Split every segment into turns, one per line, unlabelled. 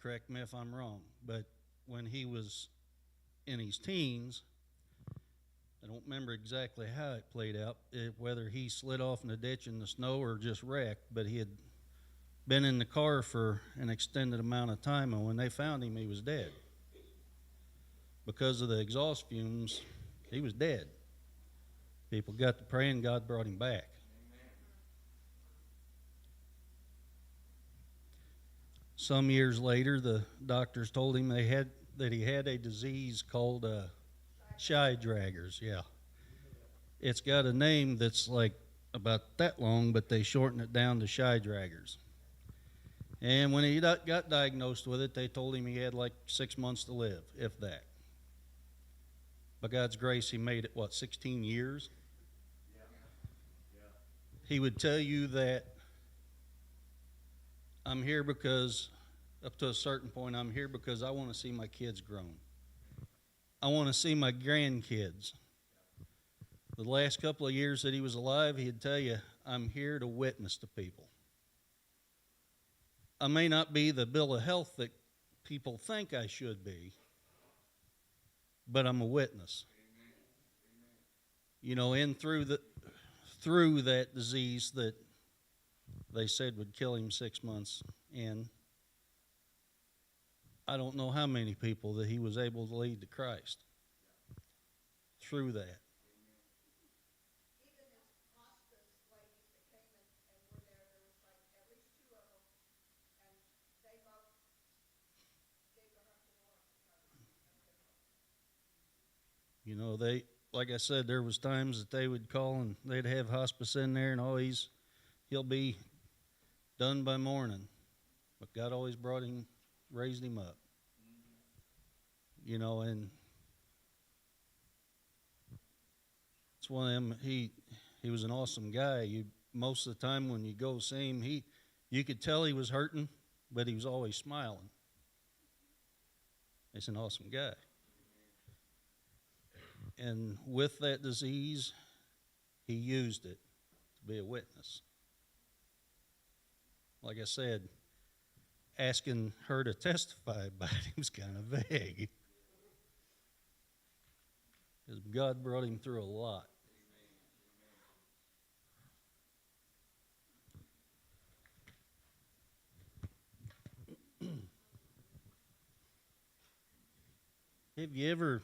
correct me if I'm wrong, but when he was in his teens, I don't remember exactly how it played out, whether he slid off in the ditch in the snow or just wrecked, but he had been in the car for an extended amount of time, and when they found him, he was dead. Because of the exhaust fumes, he was dead. People got to praying, God brought him back. Some years later, the doctors told him that he had a disease called shy draggers. Yeah, it's got a name that's like about that long, but they shorten it down to shy draggers. And when he got diagnosed with it, they told him he had like 6 months to live, if that. By God's grace, he made it, 16 years? He would tell you that I'm here because, up to a certain point, I'm here because I want to see my kids grown. I want to see my grandkids. The last couple of years that he was alive, he'd tell you, I'm here to witness to people. I may not be the bill of health that people think I should be, but I'm a witness. You know, through that disease that they said would kill him 6 months in, I don't know how many people that he was able to lead to Christ through that.
Even his hospice ladies that came and were there was like at least two of them, and they both gave their heart to the Lord.
You know, like I said, there was times that they would call and they'd have hospice in there, and he'll be done by morning. But God always raised him up. You know, and it's one of them. He was an awesome guy. Most of the time when you go see him, you could tell he was hurting, but he was always smiling. He's an awesome guy. And with that disease, he used it to be a witness. Like I said, asking her to testify about him was kind of vague. Because God brought him through a lot. Have you ever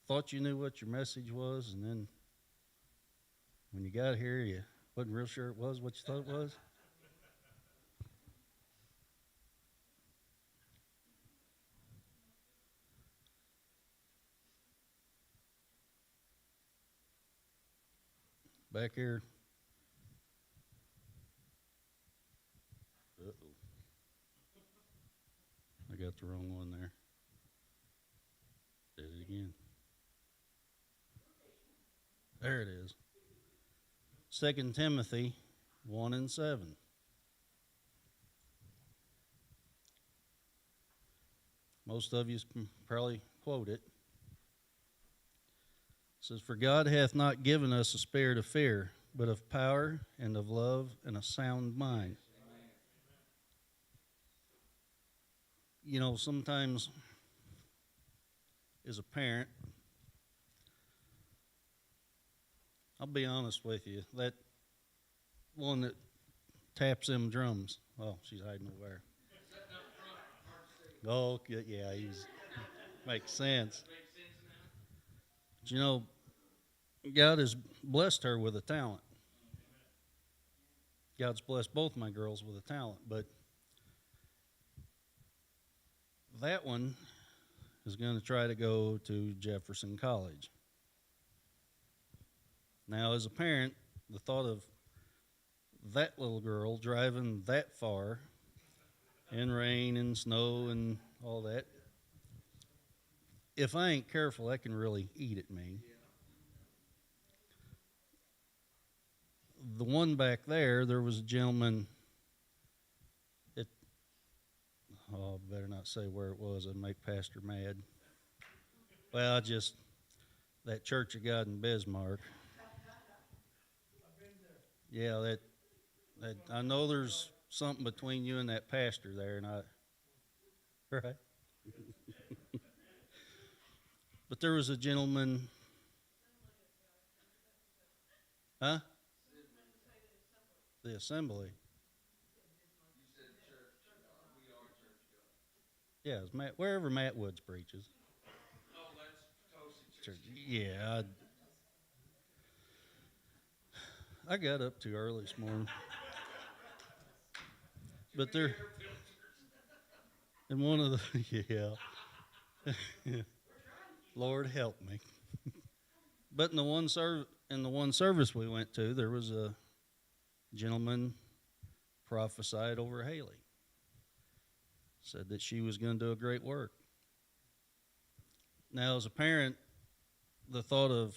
thought you knew what your message was, and then when you got here, you wasn't real sure it was what you thought it was? Back here. Uh-oh. I got the wrong one there. Did it again. There it is. 2 Timothy 1:7. Most of you can probably quote it. It says, "For God hath not given us a spirit of fear, but of power and of love and a sound mind." Amen. You know, sometimes as a parent, I'll be honest with you, that one that taps them drums, oh, she's hiding over there. Oh, yeah, makes sense. But you know, God has blessed her with a talent. God's blessed both my girls with a talent, but that one is going to try to go to Jefferson College. Now, as a parent, the thought of that little girl driving that far in rain and snow and all that, if I ain't careful, that can really eat at me. The one back there was a gentleman. I better not say where it was. I'd make Pastor mad. Well, that Church of God in Bismarck. Yeah, that I know there's something between you and that pastor there, and I, right? But there was a gentleman, huh? The assembly. Yeah, it's Matt, wherever Matt Woods preaches. Church. Yeah, I got up too early this morning. But there, in one of the, yeah, Lord help me. But in the one service we went to, there was a gentleman prophesied over Haley. Said that she was going to do a great work. Now, as a parent, the thought of,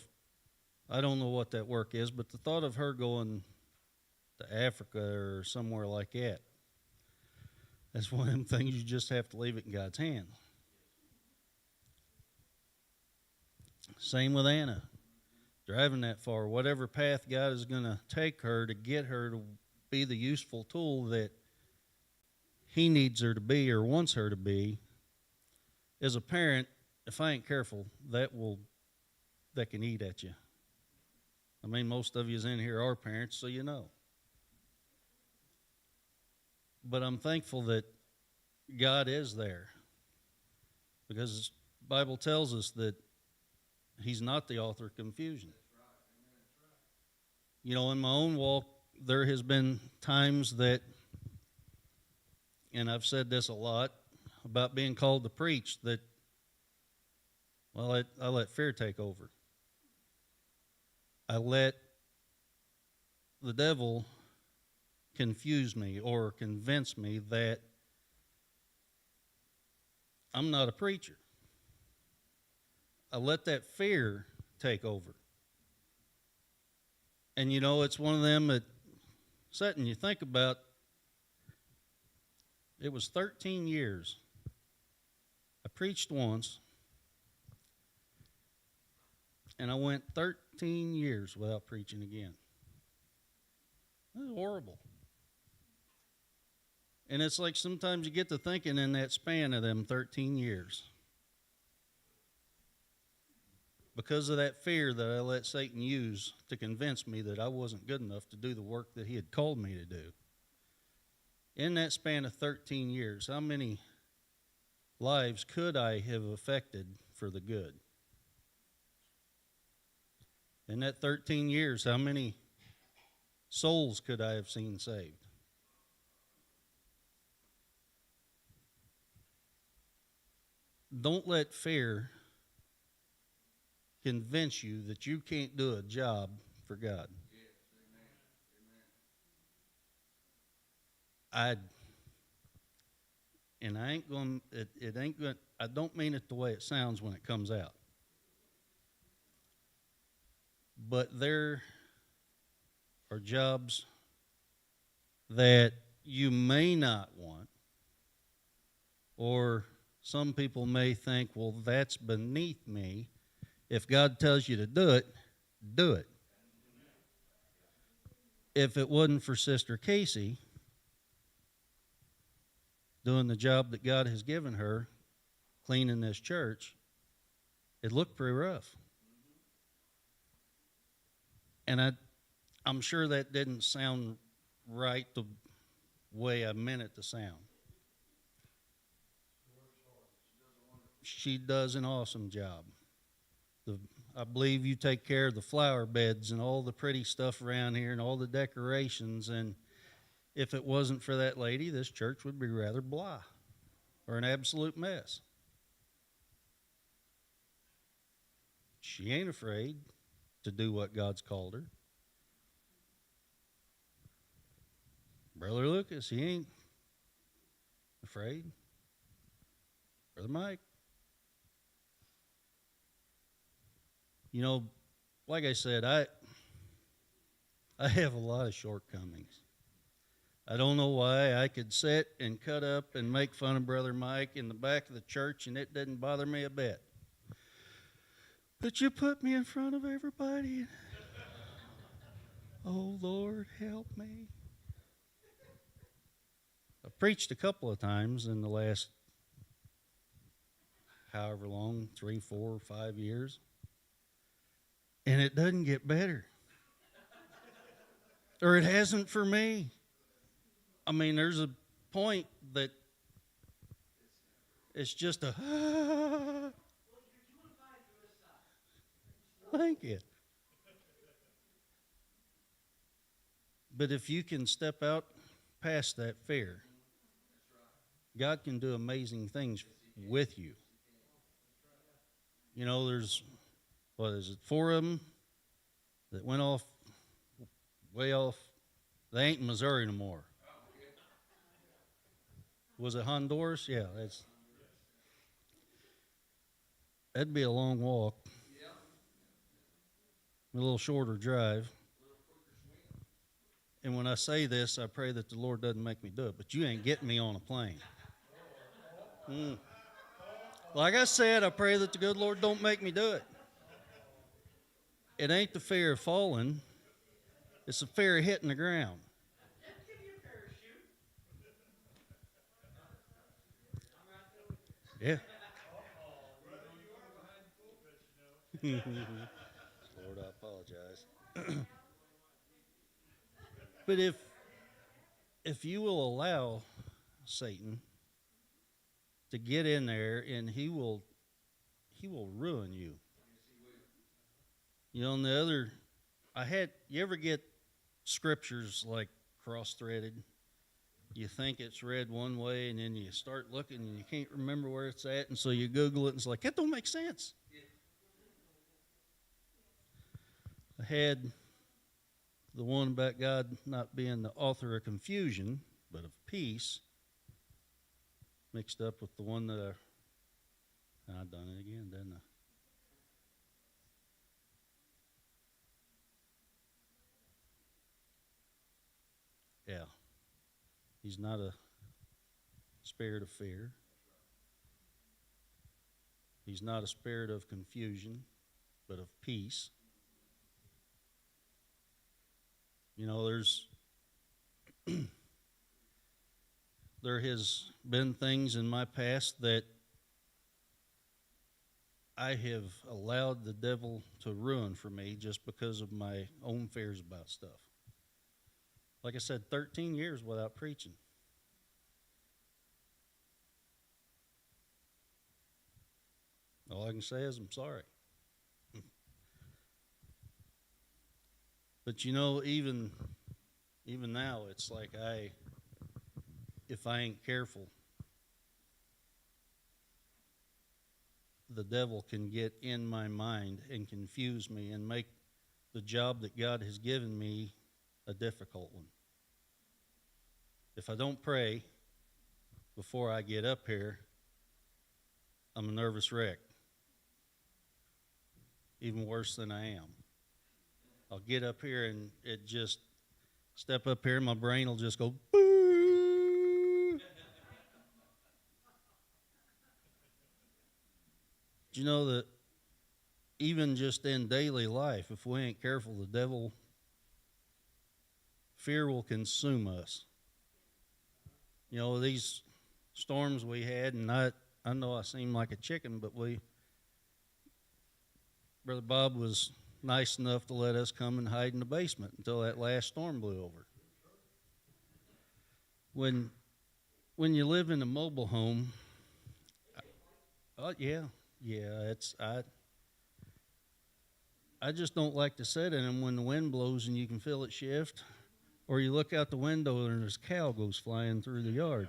I don't know what that work is, but the thought of her going to Africa or somewhere like that, that's one of them things you just have to leave it in God's hand. Same with Anna. Driving that far, whatever path God is going to take her to get her to be the useful tool that He needs her to be or wants her to be, as a parent, if I ain't careful, that can eat at you. I mean, most of you in here are parents, so you know. But I'm thankful that God is there, because the Bible tells us that He's not the author of confusion. You know, in my own walk, there has been times that, and I've said this a lot about being called to preach, that, well, I let fear take over. I let the devil confuse me or convince me that I'm not a preacher. I let that fear take over. And you know, it's one of them that sit and you think about, it was 13 years. I preached once, and I went 13 years without preaching again. It was horrible. And it's like sometimes you get to thinking in that span of them 13 years, because of that fear that I let Satan use to convince me that I wasn't good enough to do the work that he had called me to do. In that span of 13 years, how many lives could I have affected for the good? In that 13 years, how many souls could I have seen saved? Don't let fear convince you that you can't do a job for God. I ain't going. It ain't going. I don't mean it the way it sounds when it comes out. But there are jobs that you may not want, or some people may think, well, that's beneath me. If God tells you to do it, do it. If it wasn't for Sister Casey doing the job that God has given her, cleaning this church, it looked pretty rough. And I'm sure that didn't sound right the way I meant it to sound. She does an awesome job. I believe you take care of the flower beds and all the pretty stuff around here and all the decorations. And if it wasn't for that lady, this church would be rather blah or an absolute mess. She ain't afraid to do what God's called her. Brother Lucas, he ain't afraid. Brother Mike. You know, like I said, I have a lot of shortcomings. I don't know why. I could sit and cut up and make fun of Brother Mike in the back of the church, and it didn't bother me a bit. But you put me in front of everybody. Oh, Lord, help me. I preached a couple of times in the last however long, 3, 4, 5 years, and it doesn't get better. Or it hasn't for me. I mean, there's a point that it's just a, thank you. But if you can step out past that fear, God can do amazing things with you. You know, there's, 4 of them that went off, way off. They ain't in Missouri no more. Was it Honduras? Yeah, that'd be a long walk. A little shorter drive. And when I say this, I pray that the Lord doesn't make me do it, but you ain't getting me on a plane. Like I said, I pray that the good Lord don't make me do it. It ain't the fear of falling. It's the fear of hitting the ground. Yeah. Lord, I apologize. But if you will allow Satan to get in there, and he will ruin you. You know, on the other, you ever get scriptures like cross-threaded? You think it's read one way, and then you start looking, and you can't remember where it's at, and so you Google it, and it's like, that don't make sense. I had the one about God not being the author of confusion, but of peace, mixed up with the one that I've done it again, didn't I? Yeah. He's not a spirit of fear. He's not a spirit of confusion, but of peace. You know, there has been things in my past that I have allowed the devil to ruin for me just because of my own fears about stuff. Like I said, 13 years without preaching. All I can say is I'm sorry. But you know, even now, it's like if I ain't careful, the devil can get in my mind and confuse me and make the job that God has given me a difficult one. If I don't pray before I get up here, I'm a nervous wreck. Even worse than I am. I'll get up here and it just, step up here and my brain will just go, boo. Do you know that even just in daily life, if we ain't careful, the devil, fear will consume us. You know, these storms we had, and I know I seem like a chicken, but Brother Bob was nice enough to let us come and hide in the basement until that last storm blew over. When you live in a mobile home, I just don't like to sit in them when the wind blows and you can feel it shift, or you look out the window and there's a cow goes flying through the yard,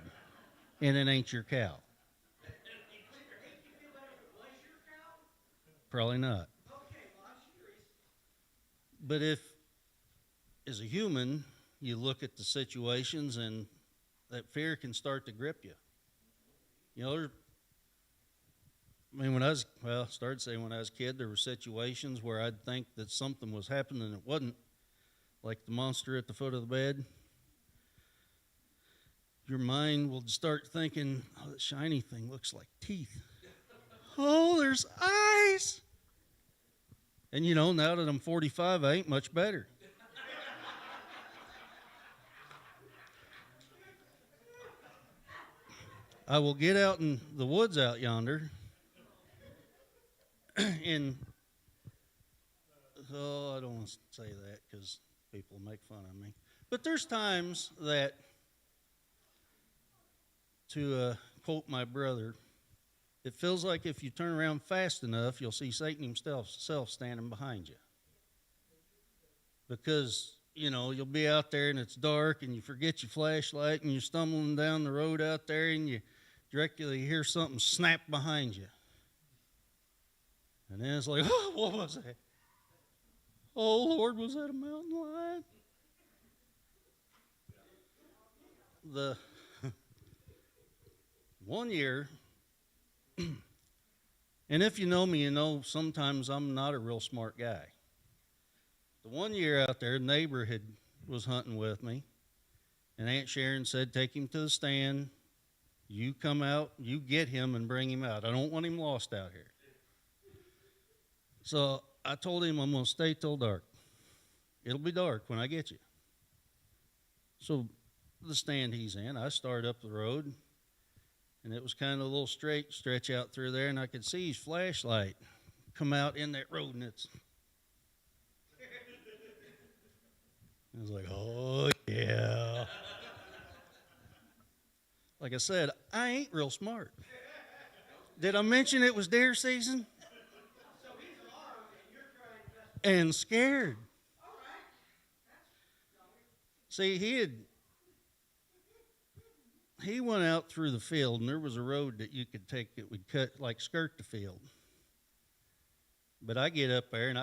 and it ain't your cow. Probably not. But if, as a human, you look at the situations and that fear can start to grip you. You know, when I was a kid, there were situations where I'd think that something was happening and it wasn't, like the monster at the foot of the bed. Your mind will start thinking, oh, that shiny thing looks like teeth. Oh, there's eyes. And you know, now that I'm 45, I ain't much better. I will get out in the woods out yonder, and I don't want to say that because people make fun of me. But there's times that, to quote my brother, it feels like if you turn around fast enough, you'll see Satan himself standing behind you. Because, you'll be out there and it's dark and you forget your flashlight and you're stumbling down the road out there and you directly hear something snap behind you. And then it's like, oh, what was that? Oh, Lord, was that a mountain lion? The one year, and if you know me, you know sometimes I'm not a real smart guy. The one year out there, a neighbor was hunting with me, and Aunt Sharon said, take him to the stand. You come out, you get him and bring him out. I don't want him lost out here. So I told him I'm going to stay till dark. It'll be dark when I get you. So the stand he's in, I start up the road, and it was kind of a little straight stretch out through there, and I could see his flashlight come out in that road, and I was like, oh, yeah. Like I said, I ain't real smart. Did I mention it was deer season? And scared. See, he went out through the field, and there was a road that you could take that would skirt the field. But I get up there, and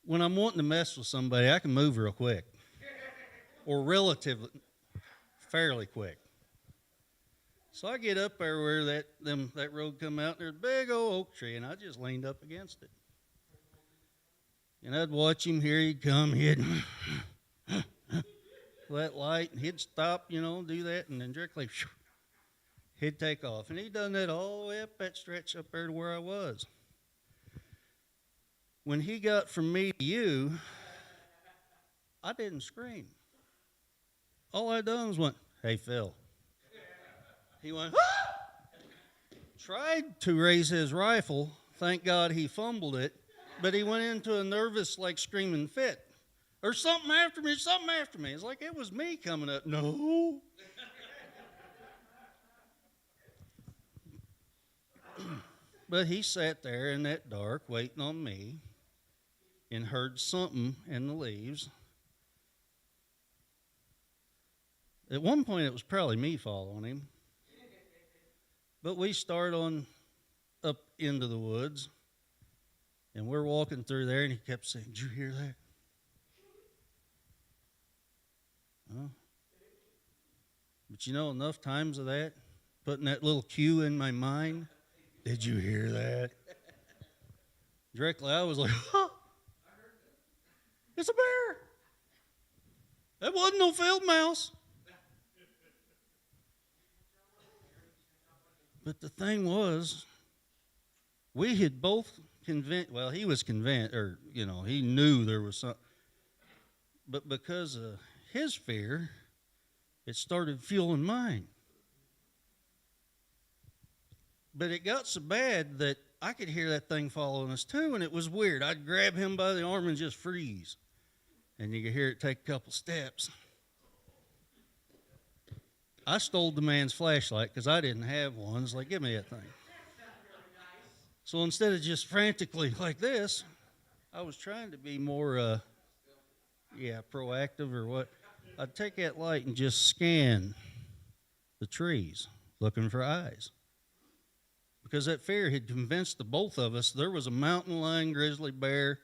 when I'm wanting to mess with somebody, I can move real quick, or relatively, fairly quick. So I get up there where that road come out, and there's a big old oak tree, and I just leaned up against it. And I'd watch him, here he'd come, he'd that light, and he'd stop, do that, and then directly, he'd take off. And he'd done that all the way up that stretch up there to where I was. When he got from me to you, I didn't scream. All I done was went, hey, Phil. He went, ah! Tried to raise his rifle. Thank God he fumbled it. But he went into a nervous, screaming fit. Or something after me. It's like it was me coming up. No. But he sat there in that dark waiting on me and heard something in the leaves. At one point, it was probably me following him. But we start on up into the woods, and we're walking through there, and he kept saying, did you hear that? Huh? But enough times of that, putting that little cue in my mind, did you hear that? Directly, I was like, huh, it's a bear. That wasn't no field mouse. But the thing was, we had both he was convinced, or, he knew there was something. But because of his fear, it started fueling mine. But it got so bad that I could hear that thing following us too, and it was weird. I'd grab him by the arm and just freeze. And you could hear it take a couple steps. I stole the man's flashlight because I didn't have one. It's like, give me that thing. So instead of just frantically like this, I was trying to be more, proactive or what. I'd take that light and just scan the trees, looking for eyes. Because that fear had convinced the both of us there was a mountain lion, grizzly bear,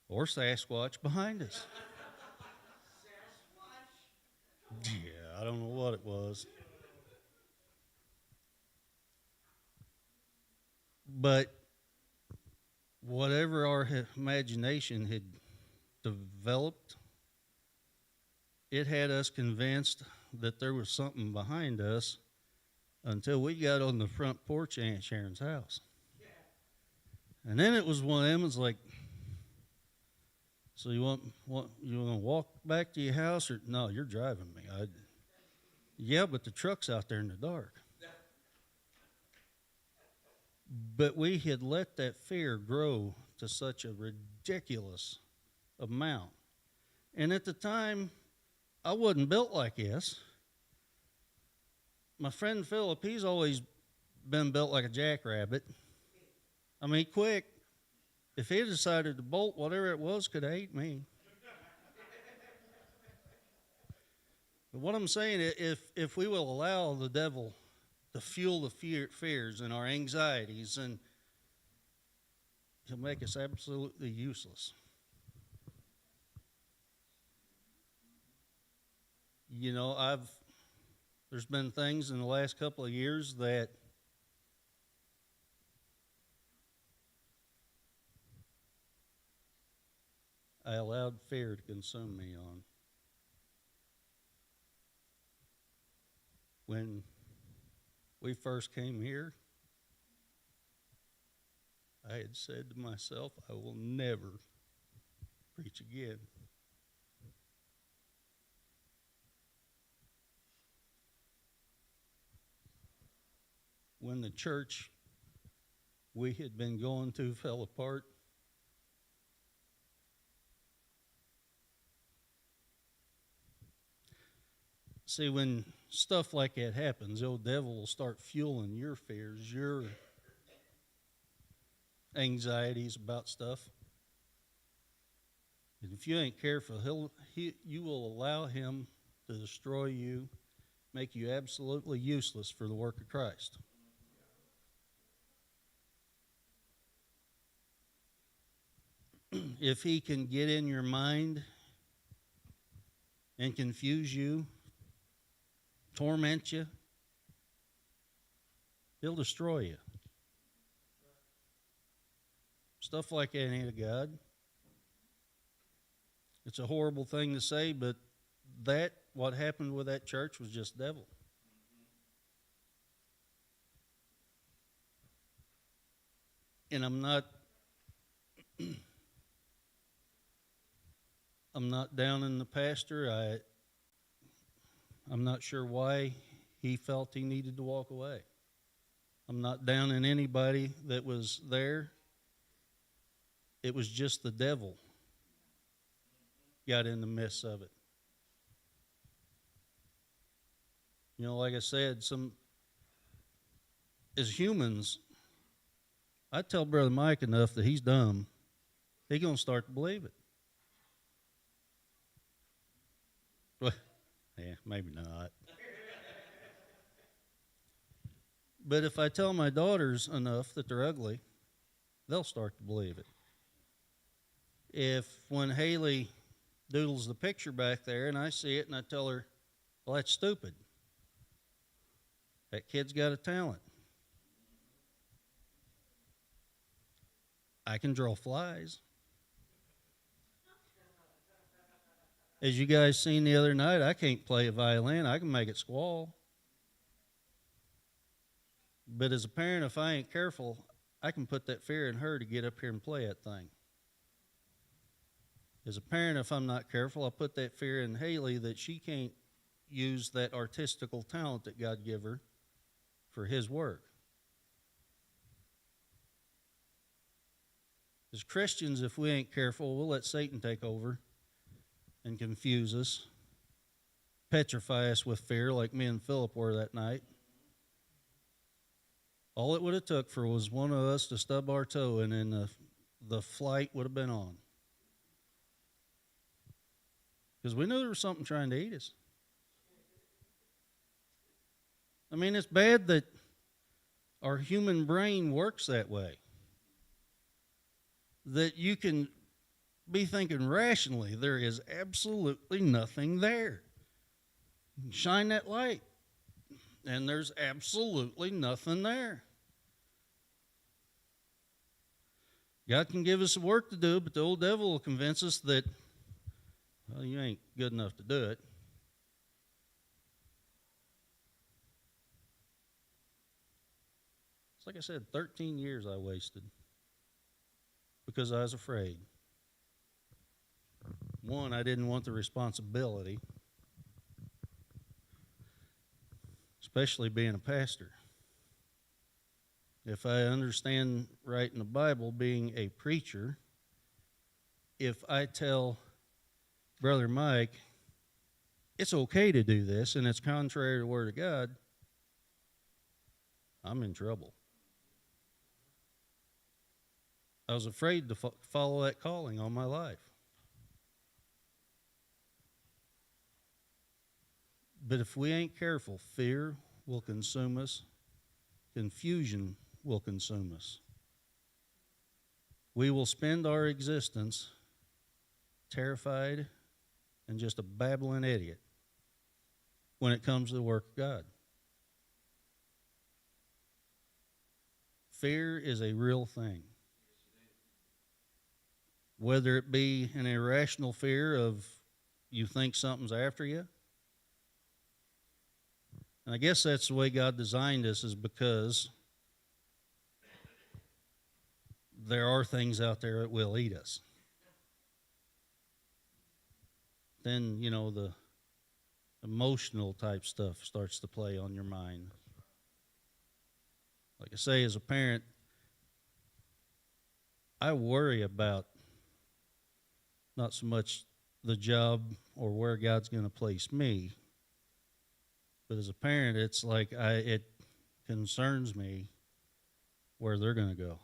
or Sasquatch behind us. Yeah, I don't know what it was. But whatever our imagination had developed, it had us convinced that there was something behind us until we got on the front porch of Aunt Sharon's house. And then it was one of them, it's like, so you want to walk back to your house, or no, you're driving me. Yeah, but the truck's out there in the dark. But we had let that fear grow to such a ridiculous amount. And at the time, I wasn't built like this. My friend Philip, he's always been built like a jackrabbit. I mean, quick. If he decided to bolt, whatever it was could have ate me. But what I'm saying, if we will allow the devil to fuel the fears and our anxieties, and he'll make us absolutely useless. You know, there's been things in the last couple of years that I allowed fear to consume me on. When we first came here, I had said to myself, I will never preach again. When the church we had been going to fell apart, see, when stuff like that happens, the old devil will start fueling your fears, your anxieties about stuff. And if you ain't careful, you will allow him to destroy you, make you absolutely useless for the work of Christ. If he can get in your mind and confuse you, torment you, he'll destroy you. Stuff like that ain't of God. It's a horrible thing to say, but what happened with that church was just devil. And I'm not down in the pastor. I'm not sure why he felt he needed to walk away. I'm not down in anybody that was there. It was just the devil got in the midst of it. You know, like I said, as humans, I tell Brother Mike enough that he's dumb. He's going to start to believe it. Well, yeah, maybe not. But if I tell my daughters enough that they're ugly, they'll start to believe it. If when Haley doodles the picture back there and I see it and I tell her, well, that's stupid. That kid's got a talent. I can draw flies. As you guys seen the other night, I can't play a violin. I can make it squall. But as a parent, if I ain't careful, I can put that fear in her to get up here and play that thing. As a parent, if I'm not careful, I'll put that fear in Haley that she can't use that artistical talent that God gave her for his work. As Christians, if we ain't careful, we'll let Satan take over and confuse us, petrify us with fear like me and Philip were that night. All it would have took for was one of us to stub our toe, and then the flight would have been on. Because we knew there was something trying to eat us. I mean, it's bad that our human brain works that way. That you can be thinking rationally, there is absolutely nothing there. Shine that light, and there's absolutely nothing there. God can give us work to do, but the old devil will convince us that, well, you ain't good enough to do it. It's like I said, 13 years I wasted because I was afraid. One, I didn't want the responsibility. especially being a pastor. If I understand right in the Bible, being a preacher, if I tell Brother Mike, it's okay to do this and it's contrary to the Word of God, I'm in trouble. I was afraid to follow that calling on my life. But if we ain't careful, fear will consume us, confusion will consume us. We will spend our existence terrified and just a babbling idiot when it comes to the work of God. Fear is a real thing. Whether it be an irrational fear of you think something's after you. And I guess that's the way God designed us, is because there are things out there that will eat us. Then, the emotional type stuff starts to play on your mind. Like I say, as a parent, I worry about not so much the job or where God's going to place me, but as a parent, it's like it concerns me where they're going to go.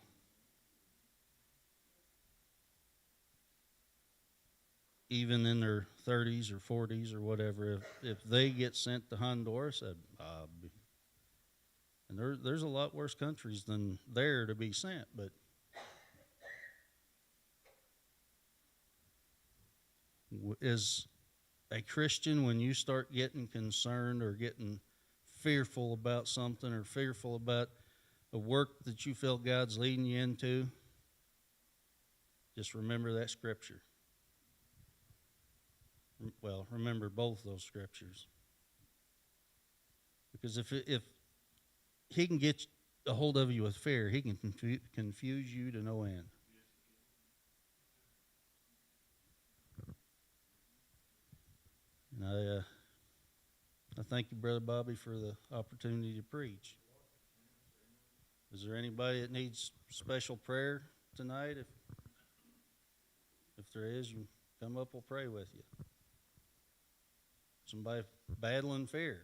Even in their 30s or 40s or whatever, if they get sent to Honduras, and there's a lot worse countries than there to be sent, but as a Christian, when you start getting concerned or getting fearful about something or fearful about the work that you feel God's leading you into, just remember that scripture. Well, remember both those scriptures. Because if he can get a hold of you with fear, he can confuse you to no end. And I thank you, Brother Bobby, for the opportunity to preach. Is there anybody that needs special prayer tonight? If there is, you come up, we'll pray with you. Somebody battling fear.